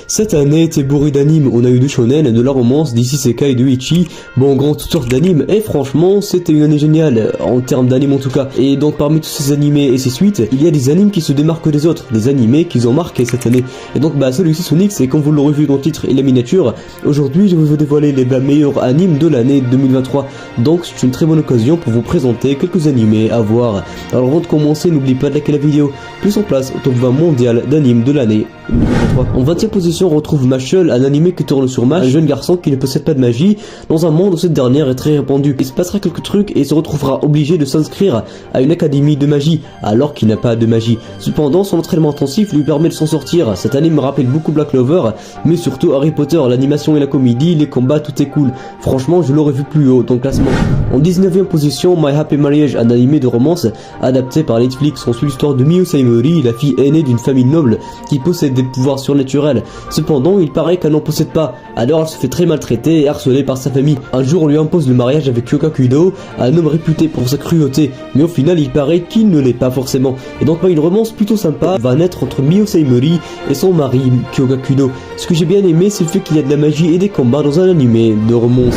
Cette année était bourrée d'animes, on a eu du shonen, de la romance, d'isekai, de ichi, bon grand toutes sortes d'animes, et franchement c'était une année géniale, en termes d'animes en tout cas. Et donc parmi tous ces animés et ces suites, il y a des animes qui se démarquent des autres, des animés qui ont marqué cette année. Et donc celui-ci Sonic, et comme vous l'aurez vu dans le titre et la miniature, aujourd'hui je vais vous dévoiler les meilleurs animes de l'année 2023. Donc c'est une très bonne occasion pour vous présenter quelques animés à voir. Alors avant de commencer, n'oublie pas de liker la vidéo, plus en place au top 20 mondial d'animes de l'année 2023. En 20e position, on retrouve Mashle, un animé qui tourne sur Mash, un jeune garçon qui ne possède pas de magie, dans un monde où cette dernière est très répandue. Il se passera quelques trucs et il se retrouvera obligé de s'inscrire à une académie de magie, alors qu'il n'a pas de magie. Cependant, son entraînement intensif lui permet de s'en sortir. Cet anime me rappelle beaucoup Black Clover, mais surtout Harry Potter, l'animation et la comédie, les combats, tout est cool. Franchement, je l'aurais vu plus haut dans le classement. En 19e position, My Happy Marriage, un animé de romance adapté par Netflix. On suit l'histoire de Miyu Saimori, la fille aînée d'une famille noble qui possède des pouvoirs surnaturels. Cependant, il paraît qu'elle n'en possède pas, alors elle se fait très maltraiter et harcelée par sa famille. Un jour, on lui impose le mariage avec Kyoka Kudo, un homme réputé pour sa cruauté, mais au final, il paraît qu'il ne l'est pas forcément. Et donc, une romance plutôt sympa va naître entre Miyu Saimori et son mari, Kyoka Kudo. Ce que j'ai bien aimé, c'est le fait qu'il y a de la magie et des combats dans un animé de romance.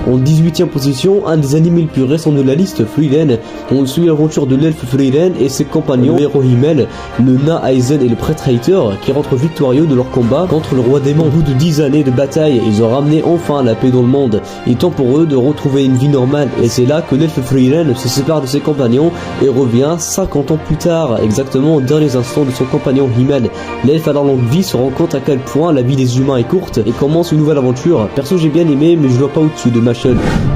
En 18e position, un des animés les plus récents de la liste, Frieren. On suit l'aventure de l'elfe Frieren et ses compagnons, le héros Himmel, le nain Aizen et le prêtre Hater, qui rentrent victorieux de leur combat contre le roi démon. Au bout de 10 années de bataille, ils ont ramené enfin la paix dans le monde. Il est temps pour eux de retrouver une vie normale, et c'est là que l'elfe Frieren se sépare de ses compagnons et revient 50 ans plus tard, exactement aux derniers instants de son compagnon Himmel. L'elfe à la longue vie se rend compte à quel point la vie des humains est courte et commence une nouvelle aventure. Perso, j'ai bien aimé, mais je vois pas au-dessus de Mashle.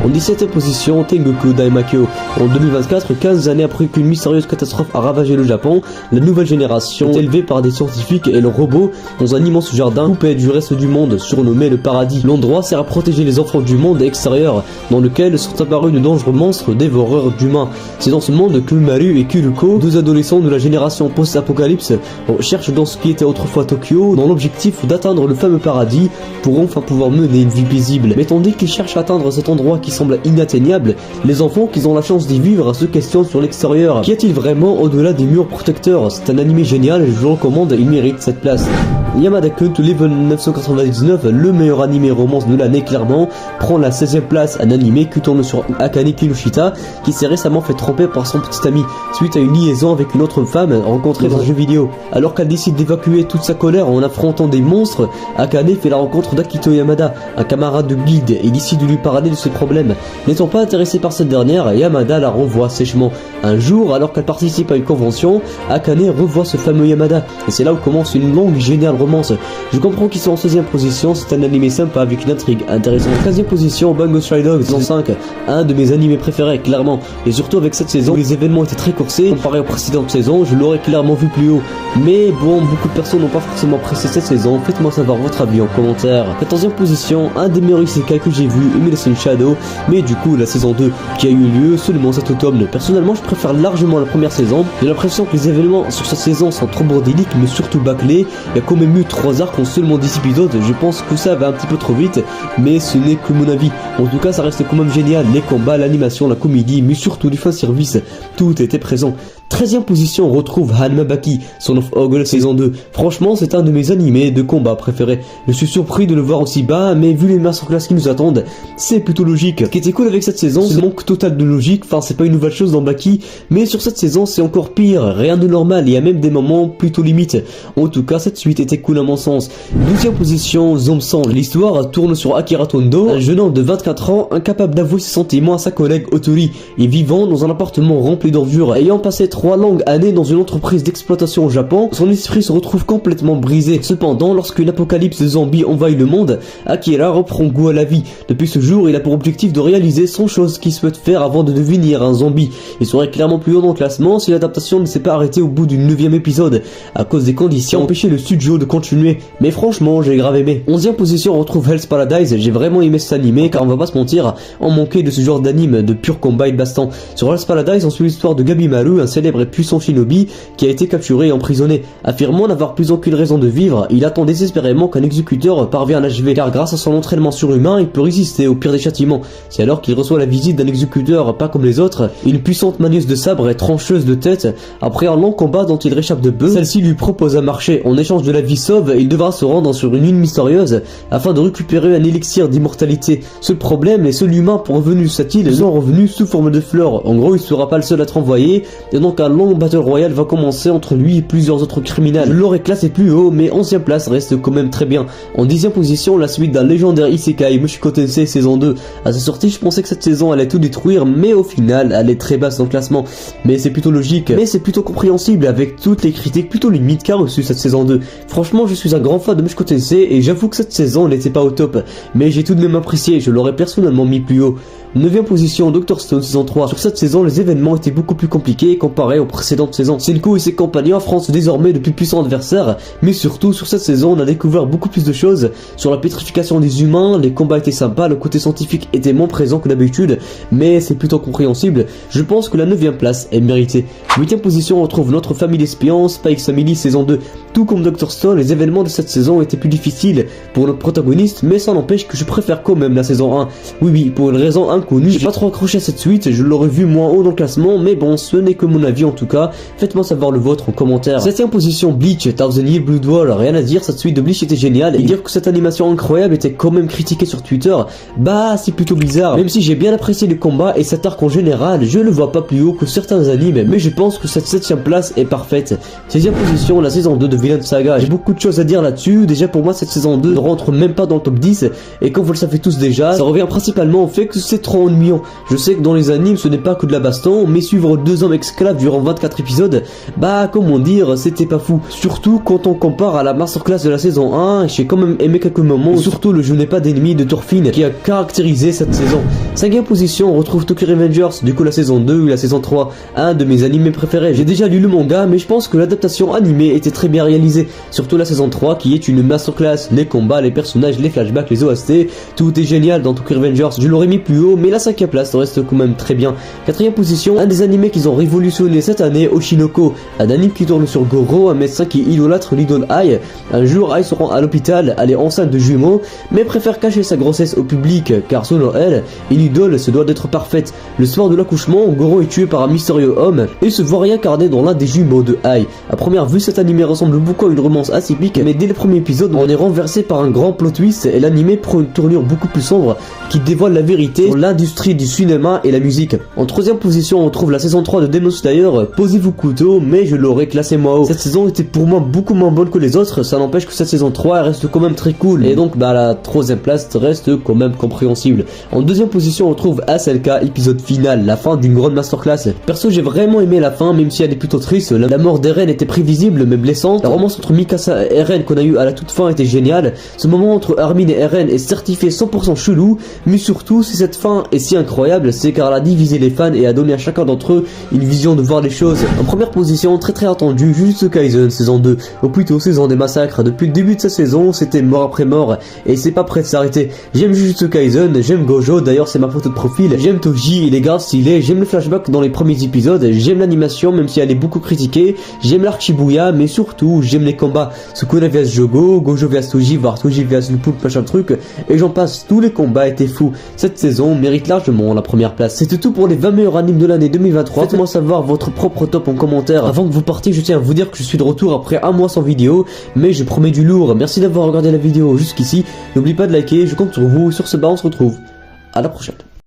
En 17e position, Tengoku Daimakyo. En 2024, 15 années après qu'une mystérieuse catastrophe a ravagé le Japon, la nouvelle génération est élevée par des scientifiques et leurs robots dans un immense jardin coupé du reste du monde, surnommé le paradis. L'endroit sert à protéger les enfants du monde extérieur, dans lequel sont apparus de dangereux monstres dévoreurs d'humains. C'est dans ce monde que Maru et Kuruko, deux adolescents de la génération post-apocalypse, cherchent dans ce qui était autrefois Tokyo, dans l'objectif d'atteindre le fameux paradis pour enfin pouvoir mener une vie paisible. Mais tandis qu'ils cherchent à atteindre cet endroit qui semble inatteignable, les enfants qui ont la chance d'y vivre se questionnent sur l'extérieur. Qu'y a-t-il vraiment au-delà des murs protecteurs? C'est un animé génial, je vous le recommande, il mérite cette place. Yamada Kun to Level 999, le meilleur animé romance de l'année clairement, prend la 16e place, un animé qui tourne sur Akane Kinoshita, qui s'est récemment fait tromper par son petit ami, suite à une liaison avec une autre femme rencontrée dans un jeu vidéo. Alors qu'elle décide d'évacuer toute sa colère en affrontant des monstres, Akane fait la rencontre d'Akito Yamada, un camarade de guilde, et décide de lui parler de ses problèmes. N'étant pas intéressé par cette dernière, Yamada la renvoie sèchement. Un jour, alors qu'elle participe à une convention, Akane revoit ce fameux Yamada, et c'est là où commence une longue géniale romance. Je comprends qu'ils sont en 16e position, c'est un animé sympa avec une intrigue intéressante. 15e position, Bungo Stray Dogs saison 5, un de mes animés préférés clairement, et surtout avec cette saison, les événements étaient très coursés, comparé aux précédentes saisons, je l'aurais clairement vu plus haut. Mais bon, beaucoup de personnes n'ont pas forcément apprécié cette saison, faites-moi savoir votre avis en commentaire. 14e position, un des meilleurs isekai que j'ai vu, Umirasen Shadow, mais du coup la saison 2 qui a eu lieu seulement cet automne. Personnellement, je préfère largement la première saison, j'ai l'impression que les événements sur cette saison sont trop bordéliques mais surtout bâclés. Il y a quand même eu 3 arcs en seulement 10 épisodes, je pense que ça va un petit peu trop vite, mais ce n'est que mon avis. En tout cas, ça reste quand même génial, les combats, l'animation, la comédie, mais surtout du fanservice, tout était présent. 13e position, on retrouve Hanma Baki, Son of Ogle saison 2. Franchement, c'est un de mes animés de combat préférés. Je suis surpris de le voir aussi bas, mais vu les masterclass qui nous attendent, c'est plutôt logique. Ce qui était cool avec cette saison, c'est le manque total de logique, enfin c'est pas une nouvelle chose dans Baki, mais sur cette saison c'est encore pire, rien de normal, il y a même des moments plutôt limites. En tout cas, cette suite était cool à mon sens. 12e position, Zomsan. L'histoire tourne sur Akira Tondo, un jeune homme de 24 ans, incapable d'avouer ses sentiments à sa collègue Otori, et vivant dans un appartement rempli d'ordures. Ayant passé 3 longues années dans une entreprise d'exploitation au Japon, son esprit se retrouve complètement brisé. Cependant, lorsqu'une apocalypse de zombies envahit le monde, Akira reprend goût à la vie. Depuis ce jour, il a pour objectif de réaliser 100 choses qu'il souhaite faire avant de devenir un zombie. Il serait clairement plus haut dans le classement si l'adaptation ne s'est pas arrêtée au bout du 9e épisode, à cause des conditions empêchées le studio de continuer. Mais franchement, j'ai grave aimé. 11e position, on retrouve Hell's Paradise. J'ai vraiment aimé cet animé, car on va pas se mentir, on manquait de ce genre d'anime de pur combat et de baston. Sur Hell's Paradise, on suit l'histoire de Gabimaru, un célèbre célèbre et puissant shinobi qui a été capturé et emprisonné. Affirmant n'avoir plus aucune raison de vivre, il attend désespérément qu'un exécuteur parvienne à l'achever, car grâce à son entraînement surhumain, il peut résister au pire des châtiments. C'est alors qu'il reçoit la visite d'un exécuteur pas comme les autres, une puissante manieuse de sabre et trancheuse de tête. Après un long combat dont il réchappe de peu, celle-ci lui propose à marcher. En échange de la vie sauve, il devra se rendre sur une île mystérieuse afin de récupérer un élixir d'immortalité. Seul problème, les seuls humains revenus de cette île sont revenus sous forme de fleurs. En gros, il sera pas le seul à être envoyé, et donc un long battle royal va commencer entre lui et plusieurs autres criminels. Je l'aurais classé plus haut, mais 11e place reste quand même très bien. En 10e position, la suite d'un légendaire Isekai, Mushoku Tensei saison 2. À sa sortie, je pensais que cette saison allait tout détruire, mais au final, elle est très basse dans le classement. Mais c'est plutôt logique, mais c'est plutôt compréhensible avec toutes les critiques plutôt limites qu'a reçu cette saison 2. Franchement, je suis un grand fan de Mushoku Tensei et j'avoue que cette saison n'était pas au top, mais j'ai tout de même apprécié, je l'aurais personnellement mis plus haut. 9e position, Dr. Stone saison 3. Sur cette saison, les événements étaient beaucoup plus compliqués comparés aux précédentes saisons. Senku et ses compagnons affrontent désormais de plus puissants adversaires, mais surtout sur cette saison, on a découvert beaucoup plus de choses sur la pétrification des humains. Les combats étaient sympas, le côté scientifique était moins présent que d'habitude, mais c'est plutôt compréhensible. Je pense que la 9e place est méritée. 8e position, on retrouve notre famille d'espions, Spy X Family saison 2. Tout comme Dr. Stone, les événements de cette saison étaient plus difficiles pour notre protagoniste, mais ça n'empêche que je préfère quand même la saison 1. Oui, pour une raison inconnue, j'ai pas trop accroché à cette suite, je l'aurais vu moins haut dans le classement, mais bon, ce n'est que mon avis en tout cas. Faites-moi savoir le vôtre en commentaire. 7e position, Bleach, Thousand Year Blood War, rien à dire, cette suite de Bleach était géniale, et dire que cette animation incroyable était quand même critiquée sur Twitter, bah c'est plutôt bizarre. Même si j'ai bien apprécié les combats et cet arc en général, je le vois pas plus haut que certains animes, mais je pense que cette 7e place est parfaite. 16e position, la saison 2 de Vinland Saga. J'ai beaucoup de choses à dire là-dessus. Déjà pour moi cette saison 2 ne rentre même pas dans le top 10, et comme vous le savez tous déjà, ça revient principalement au fait que c'est trop ennuyant. Je sais que dans les animes ce n'est pas que de la baston, mais suivre 2 hommes esclaves durant 24 épisodes, bah comment dire, c'était pas fou. Surtout quand on compare à la masterclass de la saison 1, j'ai quand même aimé quelques moments, surtout le je n'ai pas d'ennemi de Thorfinn qui a caractérisé cette saison. 5e position, on retrouve Tokyo Revengers, du coup la saison 2 et la saison 3, un de mes animés préférés. J'ai déjà lu le manga, mais je pense que l'adaptation animée était très bien réalisée, surtout la saison 3 qui est une masterclass. Les combats, les personnages, les flashbacks, les OST, tout est génial dans Tokyo Revengers. Je l'aurais mis plus haut, mais la 5e place reste quand même très bien. 4e position, un des animés qu'ils ont révolutionné cette année, Oshinoko, un anime qui tourne sur Goro, un médecin qui idolâtre l'idole Ai. Un jour, Ai se rend à l'hôpital, elle est enceinte de jumeaux, mais préfère cacher sa grossesse au public, car selon elle, une idole se doit d'être parfaite. Le soir de l'accouchement, Goro est tué par un mystérieux homme et se voit réincarné dans l'un des jumeaux de Ai. À première vue, cet animé ressemble beaucoup à une romance atypique, mais dès le premier épisode, on est renversé par un grand plot twist et l'animé prend une tournure beaucoup plus sombre qui dévoile la vérité sur l'industrie du cinéma et la musique. En 3e position, on trouve la saison 3 de Demon Slayer, Posez-vous couteau, mais je l'aurais classé moins haut. Cette saison était pour moi beaucoup moins bonne que les autres, ça n'empêche que cette saison 3 elle reste quand même très cool, et donc bah la 3e place reste quand même compréhensible. En 2e position, on trouve SLK, épisode final, la fin d'une grande masterclass. Perso, j'ai vraiment aimé la fin, même si elle est plutôt triste. La mort d'Eren était prévisible mais blessante. La romance entre Mikasa et Eren qu'on a eu à la toute fin était géniale. Ce moment entre Armin et Eren est certifié 100% chelou, mais surtout si cette fin est si incroyable, c'est car elle a divisé les fans et a donné à chacun d'entre eux une vision de voir les choses. En première position, très attendue, Jujutsu Kaisen saison 2, ou plutôt saison des massacres. Depuis le début de sa saison, c'était mort après mort, et c'est pas prêt de s'arrêter. J'aime Jujutsu Kaisen, j'aime Gojo, d'ailleurs c'est ma photo de profil, j'aime Toji, il est grave stylé, j'aime le flashback dans les premiers épisodes, j'aime l'animation même si elle est beaucoup critiquée, j'aime l'arc Shibuya, mais surtout j'aime les combats. Sukuna vs Jogo, Gojo vs Toji, voire Toji vs le poulpe, machin truc, et j'en passe, tous les combats étaient fous. Cette saison mérite largement la première place. C'était tout pour les 20 meilleurs animes de l'année 2023. Faites-moi savoir votre propre top en commentaire. Avant que vous partiez, je tiens à vous dire que je suis de retour après un mois sans vidéo, mais je promets du lourd. Merci d'avoir regardé la vidéo jusqu'ici. N'oubliez pas de liker, je compte sur vous. Sur ce, on se retrouve à la prochaine.